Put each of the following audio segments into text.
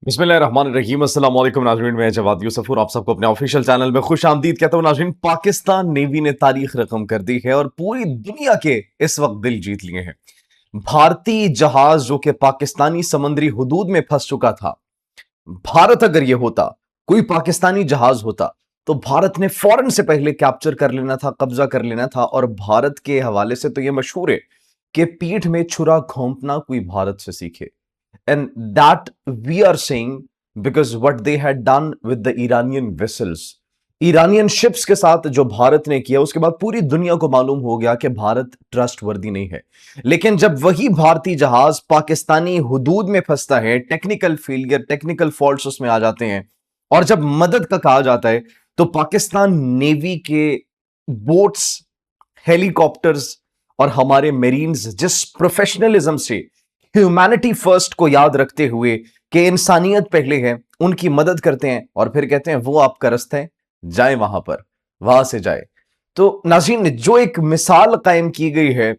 बिस्मिल्लाहिर्रहमानिर्रहीम अस्सलाम वालेकुम नाज़रीन, मैं जवाद यूसुफ और आप सबको अपने ऑफिशियल चैनल में खुश आमदीद कहता हूं। नाज़रीन, पाकिस्तान नेवी ने तारीख रकम कर दी है और पूरी दुनिया के इस वक्त दिल जीत लिए हैं। भारतीय जहाज जो कि पाकिस्तानी समुद्री हुदूद में फंस चुका था, भारत अगर ये होता, कोई पाकिस्तानी जहाज होता, तो भारत ने फौरन से पहले कैप्चर कर लेना था, कब्जा कर लेना था। और भारत के हवाले से तो यह मशहूर है कि पीठ में छुरा घोंपना कोई भारत से सीखे। And that we are saying because what they had done with the Iranian vessels, Iranian ships के साथ जो भारत ने किया, उसके बाद पूरी दुनिया को मालूम हो गया कि भारत ट्रस्ट वर्दी नहीं है। लेकिन जब वही भारतीय जहाज पाकिस्तानी हुदूद में फंसता है, टेक्निकल फेलियर, टेक्निकल फॉल्ट्स उसमें आ जाते हैं, और जब मदद का कहा जाता है, तो पाकिस्तान नेवी के बोट्स, हेलीकॉप्टर्स और हमारे मेरीन्स जिस प्रोफेशनलिज्म से ह्यूमैनिटी फर्स्ट को याद रखते हुए कि इंसानियत पहले है, उनकी मदद करते हैं और फिर कहते हैं वो आपका रास्ता है, जाए वहां पर, वहां से जाए। तो नाज़रीन, जो एक मिसाल कायम की गई है,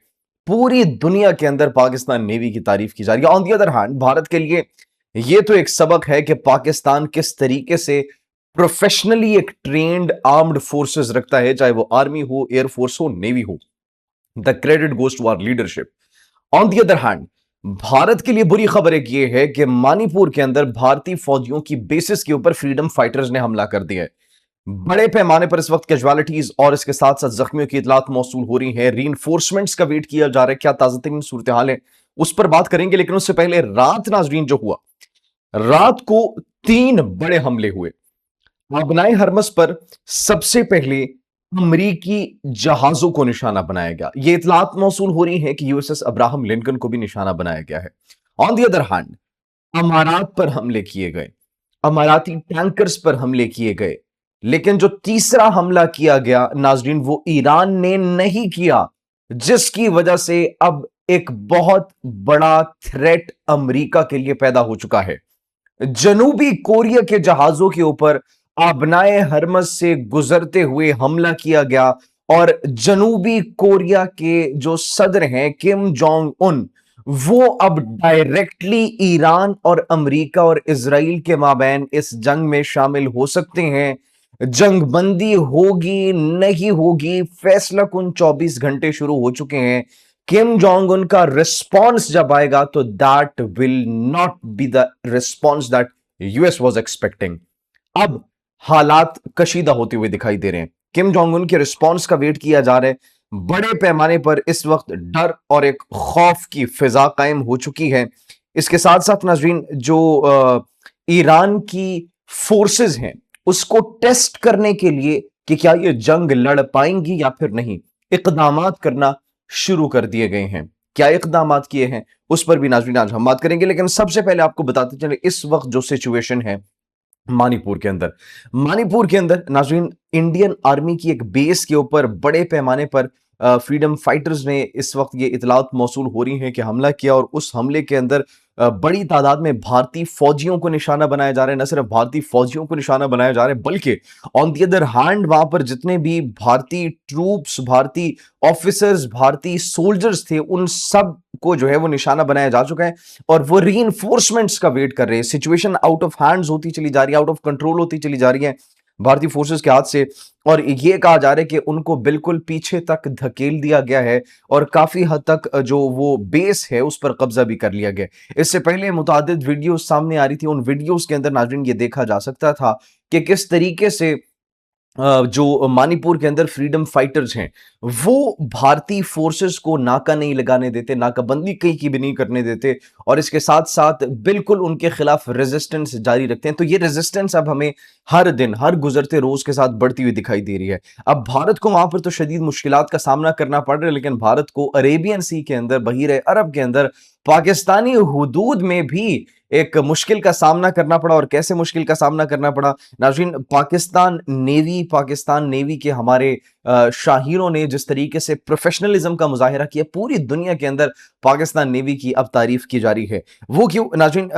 पूरी दुनिया के अंदर पाकिस्तान नेवी की तारीफ की जा रही है। On the other hand, Bharat के लिए यह तो एक सबक है कि पाकिस्तान किस तरीके से प्रोफेशनली एक ट्रेन्ड आर्म्ड फोर्सेस रखता है, चाहे वो आर्मी हो, एयरफोर्स हो, नेवी हो। The credit goes to our leadership. On the other hand, Bharat के लिए बुरी खबर एक ये है कि मणिपुर के अंदर भारतीय फौजियों की बेसिस के ऊपर फ्रीडम फाइटर्स ने हमला कर दिया है। बड़े पैमाने पर इस वक्त कैजुअलिटीज और इसके साथ साथ जख्मियों की इतलात मौसूल हो रही है। रीइंफोर्समेंट्स का वेट किया जा रहा है। क्या ताजा तरीन सूरत हाल है, उस पर बात करेंगे। लेकिन उससे पहले रात नाजरीन जो हुआ, रात को 3 बड़े हमले हुए। अबनाए हरमस पर सबसे पहले अमरीकी जहाजों को निशाना बनाया गया। यह इतलात मौसूल हो रही है कि यूएसएस अब्राहम लिंकन को भी निशाना बनाया गया है। ऑन दी अदर हैंड, अमारात पर हमले किए गए, अमाराती टैंकर्स पर हमले किए गए। लेकिन जो तीसरा हमला किया गया नाजरीन, वो ईरान ने नहीं किया, जिसकी वजह से अब एक बहुत बड़ा थ्रेट अमेरिका के लिए पैदा हो चुका है। जनूबी कोरिया के जहाजों के ऊपर आबनाए हरमस से गुजरते हुए हमला किया गया और जनूबी कोरिया के जो सदर हैं किम जोंग उन, वो अब डायरेक्टली ईरान और अमेरिका और इजराइल के माबैन इस जंग में शामिल हो सकते हैं। जंग बंदी होगी नहीं होगी, फैसला कुन 24 घंटे शुरू हो चुके हैं। किम जोंग उन का रिस्पॉन्स जब आएगा तो that will not be the response that US was expecting. अब हालात कशीदा होते हुए दिखाई दे रहे हैं। किम जोंग उन के रिस्पॉन्स का वेट किया जा रहा है। बड़े पैमाने पर इस वक्त डर और एक खौफ की फिजा कायम हो चुकी है। इसके साथ साथ नाजरीन, जो ईरान की फोर्सेस हैं, उसको टेस्ट करने के लिए कि क्या ये जंग लड़ पाएंगी या फिर नहीं, इकदामात करना शुरू कर दिए गए हैं। क्या इकदामात किए हैं, उस पर भी नाजरीन आज हम बात करेंगे। लेकिन सबसे पहले आपको बताते चले इस वक्त जो सिचुएशन है मणिपुर के अंदर नाजरीन, इंडियन आर्मी की एक बेस के ऊपर बड़े पैमाने पर फ्रीडम फाइटर्स ने इस वक्त ये इतलात मौसूल हो रही हैं कि हमला किया, और उस हमले के अंदर बड़ी तादाद में भारतीय फौजियों को निशाना बनाया जा रहा है। न सिर्फ भारतीय फौजियों को निशाना बनाया जा रहा है, बल्कि ऑन दी अदर हैंड वहां पर जितने भी भारतीय ट्रूप्स, भारतीय ऑफिसर्स, भारतीय सोल्जर्स थे, उन सब को जो है वो निशाना बनाया जा चुका है और वो रीइंफोर्समेंट्स का वेट कर रहे हैं। सिचुएशन आउट ऑफ हैंड्स होती चली जा रही है, आउट ऑफ कंट्रोल होती चली जा रही है भारतीय फोर्सेस के हाथ से, और ये कहा जा रहा है कि उनको बिल्कुल पीछे तक धकेल दिया गया है और काफी हद तक जो वो बेस है उस पर कब्जा भी कर लिया गया। इससे पहले मुतादिद वीडियोस सामने आ रही थी, उन वीडियोस के अंदर नाज़रीन ये देखा जा सकता था कि किस तरीके से जो मणिपुर के अंदर फ्रीडम फाइटर्स हैं, वो भारतीय फोर्सेस को नाका नहीं लगाने देते, नाकाबंदी कहीं की भी नहीं करने देते, और इसके साथ साथ बिल्कुल उनके खिलाफ रेजिस्टेंस जारी रखते हैं। तो ये रेजिस्टेंस अब हमें हर दिन, हर गुजरते रोज के साथ बढ़ती हुई दिखाई दे रही है। अब भारत को वहां पर तो शदीद मुश्किलात का सामना करना पड़ रहा है, लेकिन भारत को अरेबियन सी के अंदर, बहीर अरब के अंदर, पाकिस्तानी हुदूद में भी एक मुश्किल का सामना करना पड़ा। और कैसे मुश्किल का सामना करना पड़ा नाज़रीन, पाकिस्तान नेवी के हमारे शाहीनों ने जिस तरीके से प्रोफेशनलिज्म का मुजाहिरा किया, पूरी दुनिया के अंदर पाकिस्तान नेवी की अब तारीफ की जा रही है। वो क्यों नाज़रीन,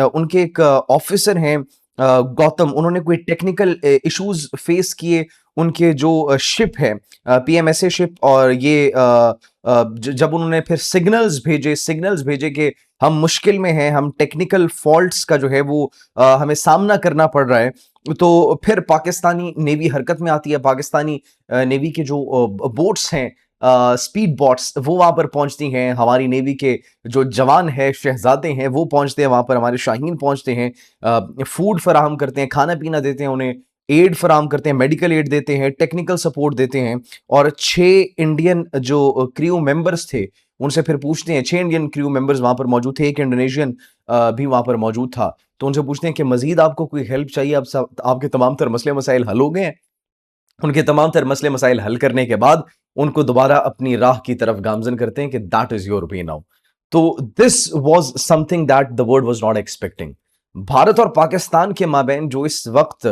उनके एक ऑफिसर हैं गौतम, उन्होंने कोई टेक्निकल इश्यूज फेस किए, उनके जो शिप है, पीएमएसए शिप, और ये जब उन्होंने फिर सिग्नल्स भेजे कि हम मुश्किल में हैं, हम टेक्निकल फॉल्ट्स का जो है वो हमें सामना करना पड़ रहा है, तो फिर पाकिस्तानी नेवी हरकत में आती है। पाकिस्तानी नेवी के जो बोट्स हैं, स्पीड बोट्स, वो वहां पर पहुंचती हैं। हमारी नेवी के जो जवान है, शहजादे हैं, वो पहुंचते हैं वहां पर, हमारे शाहीन पहुंचते हैं, फूड फराहम करते हैं, खाना पीना देते हैं उन्हें, एड फराहम करते हैं, मेडिकल एड देते हैं, टेक्निकल सपोर्ट देते हैं। और 6 इंडियन जो क्रू मेंबर्स थे, उनसे फिर पूछते हैं, 6 इंडियन क्रू मेंबर्स वहां पर मौजूद थे, एक इंडोनेशियन भी वहां पर मौजूद था। तो उनसे पूछते हैं कि मजीद आपको कोई हेल्प चाहिए, आपके तमाम तर मसले मसाइल हल हो गए हैं? उनके तमाम तर मसले मसाइल हल करने के बाद उनको दोबारा अपनी राह की तरफ गामजन करते हैं कि that is your way now. तो this was something that the world was not expecting. Bharat और पाकिस्तान के माबैन जो इस वक्त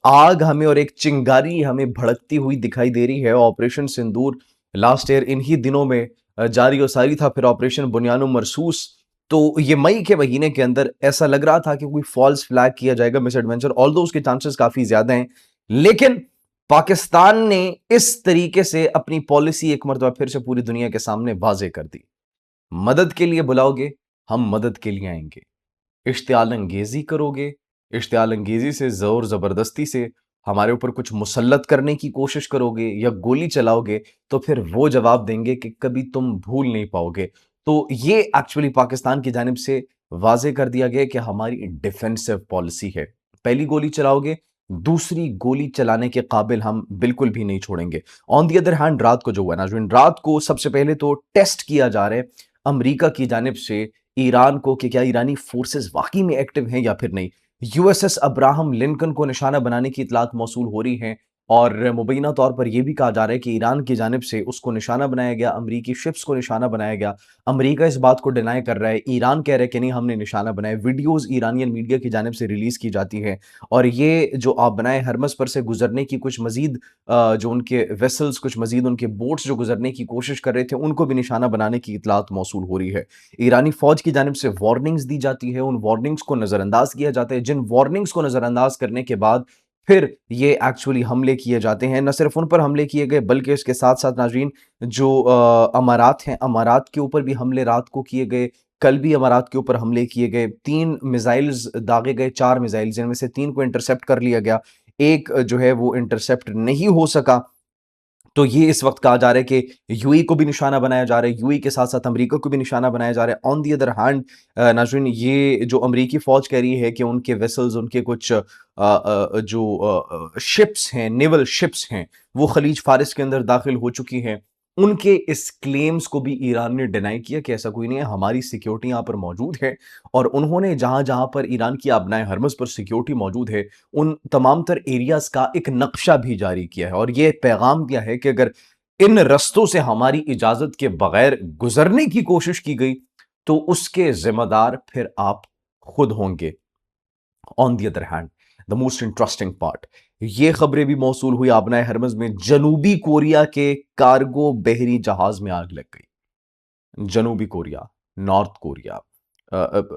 आग हमें और एक चिंगारी हमें भड़कती हुई दिखाई दे रही है, ऑपरेशन सिंदूर लास्ट ईयर इन्हीं दिनों में जारी और सारी था, फिर ऑपरेशन बुनियानो मरसूस। तो ये मई के महीने के अंदर ऐसा लग रहा था कि कोई फॉल्स फ्लैग किया जाएगा, मिस एडवेंचर, ऑल्दो उसके चांसेस काफी ज्यादा हैं। लेकिन पाकिस्तान ने इस तरीके से अपनी पॉलिसी एक मर्तबा फिर से पूरी दुनिया के सामने वाजे कर दी। मदद के लिए बुलाओगे, हम मदद के लिए आएंगे। इश्तियाल अंगेजी करोगे, इश्तियाल अंगेजी से जोर जबरदस्ती से हमारे ऊपर कुछ मुसल्लत करने की कोशिश करोगे या गोली चलाओगे, तो फिर वो जवाब देंगे कि कभी तुम भूल नहीं पाओगे। तो ये एक्चुअली पाकिस्तान की जानिब से वाजे कर दिया गया कि हमारी डिफेंसिव पॉलिसी है। पहली गोली चलाओगे, दूसरी गोली चलाने के काबिल हम बिल्कुल भी नहीं छोड़ेंगे। ऑन दी अदर हैंड, रात को जो हुआ नाज़रीन, रात को सबसे पहले तो टेस्ट किया जा रहा है अमेरिका की जानिब से ईरान को कि क्या ईरानी फोर्सेस वाकई में एक्टिव हैं या फिर नहीं। यूएसएस अब्राहम लिंकन को निशाना बनाने की इतलात मौसूल हो रही हैं, और मुबैना तौर पर यह भी कहा जा रहा है कि ईरान की जानिब से उसको निशाना बनाया गया, अमरीकी शिप्स को निशाना बनाया गया। अमरीका इस बात को डिनाई कर रहा है, ईरान कह रहा है कि नहीं हमने निशाना बनाया। वीडियोज ईरानियन मीडिया की जानिब से रिलीज की जाती है, और ये जो आप बनाए हरमस पर से गुजरने की कुछ मजीद जो उनके वेसल्स, कुछ मजीद उनके बोट्स जो गुजरने की कोशिश कर रहे थे, उनको भी निशाना बनाने की इतलात मौसूल हो रही है। ईरानी फौज की जानिब से वार्निंग्स दी जाती है, उन वार्निंग्स को नजरअंदाज किया जाता है, जिन वार्निंग्स को नजरअंदाज करने के बाद फिर ये एक्चुअली हमले किए जाते हैं। न सिर्फ उन पर हमले किए गए, बल्कि इसके साथ साथ नाजरीन जो अमारात हैं, अमारात के ऊपर भी हमले रात को किए गए। कल भी अमारात के ऊपर हमले किए गए, 3 मिसाइल्स दागे गए, 4 मिसाइल, जिनमें से 3 को इंटरसेप्ट कर लिया गया, एक जो है वो इंटरसेप्ट नहीं हो सका। तो ये इस वक्त कहा जा रहा है कि यूएई को भी निशाना बनाया जा रहा है, यूएई के साथ साथ अमेरिका को भी निशाना बनाया जा रहा है। ऑन दी अदर हैंड नाज़रीन, ये जो अमेरिकी फौज कह रही है कि उनके वेसल्स, उनके कुछ जो शिप्स हैं, नेवल शिप्स हैं, वो खलीज फारिस के अंदर दाखिल हो चुकी हैं। उनके इस क्लेम्स को भी ईरान ने डिनाई किया कि ऐसा कोई नहीं है, हमारी सिक्योरिटी यहाँ पर मौजूद है। और उन्होंने जहां जहां पर ईरान की आबनाए हरमस पर सिक्योरिटी मौजूद है, उन तमाम तर एरियाज का एक नक्शा भी जारी किया है, और ये पैगाम दिया है कि अगर इन रस्तों से हमारी इजाजत के बगैर गुजरने की कोशिश की गई, तो उसके जिम्मेदार फिर आप खुद होंगे। On the other hand, the most interesting part, ये खबरें भी मौसूल हुई आबनाए हरमज में, जनूबी कोरिया के कार्गो बहरी जहाज में आग लग गई। जनूबी कोरिया, नॉर्थ कोरिया,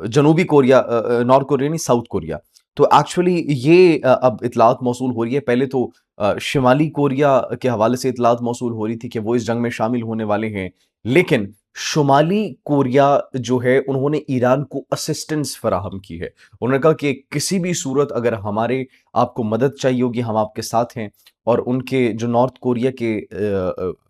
जनूबी कोरिया, नॉर्थ कोरिया नहीं, साउथ कोरिया। तो एक्चुअली ये अब इतलात मौसूल हो रही है। पहले तो शिमाली कोरिया के हवाले से इतलात मौसूल हो रही थी कि वो इस जंग में शामिल होने वाले हैं, लेकिन शुमाली कोरिया जो है, उन्होंने ईरान को असिस्टेंस फराहम की है। उन्होंने कहा कि किसी भी सूरत अगर हमारे आपको मदद चाहिए होगी, हम आपके साथ हैं। और उनके जो नॉर्थ कोरिया के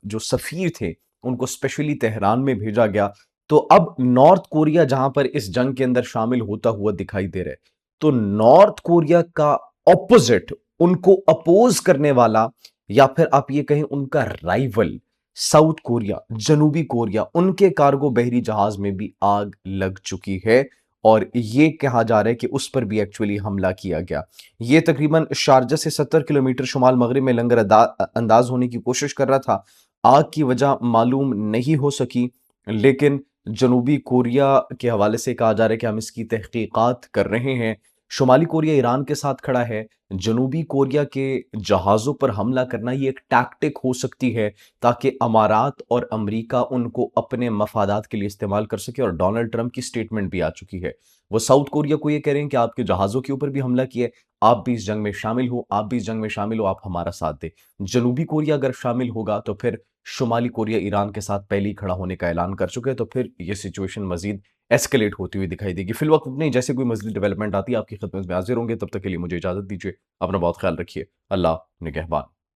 जो सफ़ीर थे, उनको स्पेशली तेहरान में भेजा गया। तो अब नॉर्थ कोरिया जहां पर इस जंग के अंदर शामिल होता हुआ दिखाई दे रहा है, तो नॉर्थ कोरिया का ऑपोजिट, उनको अपोज करने वाला, या फिर आप ये कहें उनका राइवल, साउथ कोरिया, जनूबी कोरिया, उनके कार्गो बहरी जहाज में भी आग लग चुकी है। और ये कहा जा रहा है कि उस पर भी एक्चुअली हमला किया गया। ये तकरीबन शारजा से 70 किलोमीटर शुमाल मगरिब में लंगर अंदाज होने की कोशिश कर रहा था। आग की वजह मालूम नहीं हो सकी, लेकिन जनूबी कोरिया के हवाले से कहा जा रहा है कि हम इसकी तहकीकात कर रहे हैं। शुमाली कोरिया ईरान के साथ खड़ा है। जनूबी कोरिया के जहाज़ों पर हमला करना ये एक टैक्टिक हो सकती है ताकि अमारात और अमेरिका उनको अपने मफादात के लिए इस्तेमाल कर सके, और डोनाल्ड ट्रंप की स्टेटमेंट भी आ चुकी है। वो साउथ कोरिया को ये कह रहे हैं कि आपके जहाज़ों के ऊपर भी हमला किया है, आप भी इस जंग में शामिल हो, आप भी इस जंग में शामिल हो, आप हमारा साथ दें। जनूबी कोरिया अगर शामिल होगा तो फिर शुमाली कोरिया ईरान के साथ पहले ही खड़ा होने का ऐलान कर चुके हैं, तो फिर ये सिचुएशन मज़ीद एस्केलेट होती हुई दिखाई देगी। फिलवक्त नहीं, जैसे कोई मज़ीद डेवलपमेंट आती है आपकी खिदमत में हाज़िर होंगे, तब तक के लिए मुझे इजाज़त दीजिए। अपना बहुत ख़्याल रखिए। अल्लाह निगहबान।